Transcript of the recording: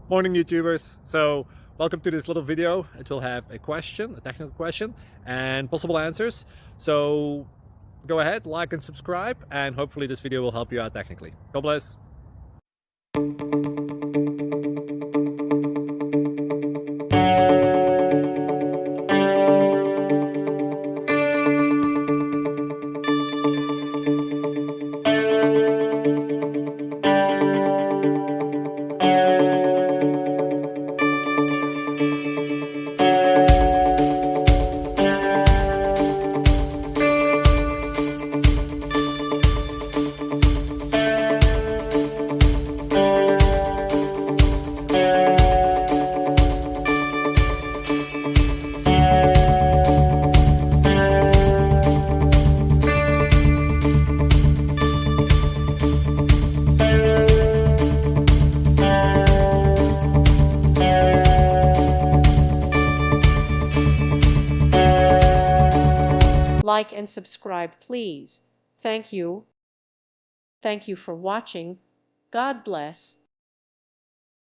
Morning, YouTubers. So welcome to this little video. It will have a question, a technical question, and possible answers. So go ahead, like and subscribe, and hopefully this video will help you out technically. God bless. Like and subscribe, please. Thank you. Thank you for watching. God bless.